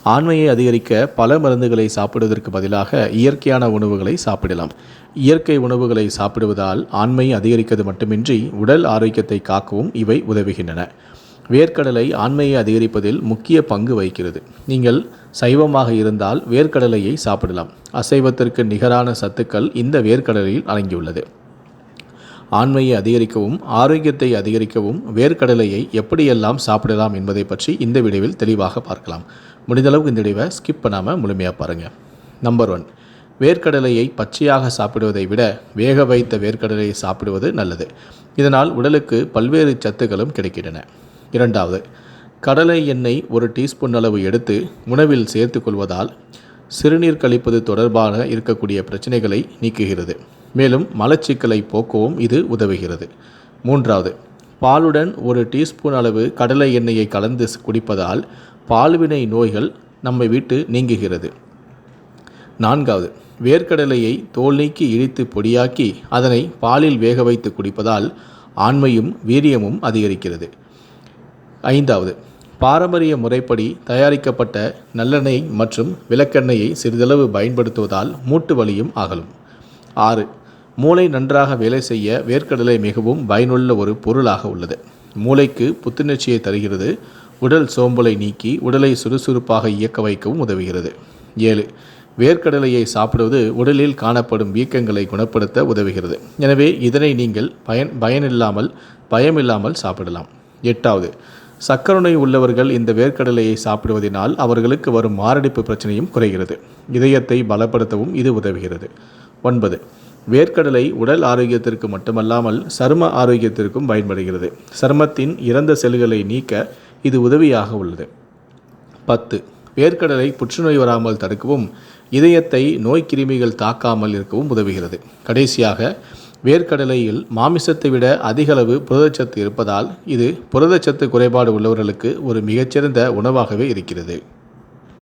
ஆண்மையை அதிகரிக்க பல மருந்துகளை சாப்பிடுவதற்கு பதிலாக இயற்கையான உணவுகளை சாப்பிடலாம். இயற்கை உணவுகளை சாப்பிடுவதால் ஆண்மை அதிகரிக்கிறது மட்டுமின்றி உடல் ஆரோக்கியத்தை காக்கவும் இவை உதவுகின்றன. வேர்க்கடலை ஆண்மையை அதிகரிப்பதில் முக்கிய பங்கு வகிக்கிறது. நீங்கள் சைவமாக இருந்தால் வேர்க்கடலையை சாப்பிடலாம். அசைவத்திற்கு நிகரான சத்துக்கள் இந்த வேர்க்கடலையில் அடங்கியுள்ளது. ஆண்மையை அதிகரிக்கவும் ஆரோக்கியத்தை அதிகரிக்கவும் வேர்க்கடலையை எப்படியெல்லாம் சாப்பிடலாம் என்பதை பற்றி இந்த வீடியோவில் தெளிவாக பார்க்கலாம். முடிந்தளவுக்கு இந்த வீடியோவை ஸ்கிப் பண்ணாமல் முழுமையாக பாருங்கள். நம்பர் 1, வேர்க்கடலையை பச்சையாக சாப்பிடுவதை விட வேக வைத்த வேர்க்கடலையை சாப்பிடுவது நல்லது. இதனால் உடலுக்கு பல்வேறு சத்துக்களும் கிடைக்கின்றன. 2வது, கடலை எண்ணெய் 1 டீஸ்பூன் அளவு எடுத்து உணவில் சேர்த்து கொள்வதால் சிறுநீர் கழிப்பது தொடர்பாக இருக்கக்கூடிய பிரச்சனைகளை நீக்குகிறது. மேலும் மலச்சிக்கலை போக்கவும் இது உதவுகிறது. 3வது, பாலுடன் 1 டீஸ்பூன் அளவு கடலை எண்ணெயை கலந்து குடிப்பதால் பால்வினை நோய்கள் நம்மை விட்டு நீங்குகிறது. 4வது, வேர்க்கடலையை தோல் நீக்கி இடித்து பொடியாக்கி அதனை பாலில் வேக வைத்து குடிப்பதால் ஆண்மையும் வீரியமும் அதிகரிக்கிறது. 5வது, பாரம்பரிய முறைப்படி தயாரிக்கப்பட்ட நல்லெண்ணெய் மற்றும் விளக்கெண்ணெயை சிறிதளவு பயன்படுத்துவதால் மூட்டு வலியும் அகலும். 6, மூளை நன்றாக வேலை செய்ய வேர்க்கடலை மிகவும் பயனுள்ள ஒரு பொருளாக உள்ளது. மூளைக்கு புத்துணர்ச்சியை தருகிறது. உடல் சோம்பலை நீக்கி உடலை சுறுசுறுப்பாக இயக்க வைக்கவும் உதவுகிறது. 7, வேர்க்கடலையை சாப்பிடுவது உடலில் காணப்படும் வீக்கங்களை குணப்படுத்த உதவுகிறது. எனவே இதனை நீங்கள் பயமில்லாமல் சாப்பிடலாம். 8வது, சர்க்கரை நோய் உள்ளவர்கள் இந்த வேர்க்கடலையை சாப்பிடுவதனால் அவர்களுக்கு வரும் மாரடைப்பு பிரச்சனையும் குறைகிறது. இதயத்தை பலப்படுத்தவும் இது உதவுகிறது. 9, வேர்க்கடலை உடல் ஆரோக்கியத்திற்கு மட்டுமல்லாமல் சரும ஆரோக்கியத்திற்கும் பயன்படுகிறது. சருமத்தின் இறந்த செல்களை நீக்க இது உதவியாக உள்ளது. 10, வேர்க்கடலை புற்றுநோய் வராமல் தடுக்கவும் இதயத்தை நோய் கிருமிகள் தாக்காமல் இருக்கவும் உதவுகிறது. கடைசியாக, வேர்க்கடலையில் மாமிசத்தை விட அதிகளவு புரதச்சத்து இருப்பதால் இது புரதச்சத்து குறைபாடு உள்ளவர்களுக்கு ஒரு மிகச்சிறந்த உணவாகவே இருக்கிறது.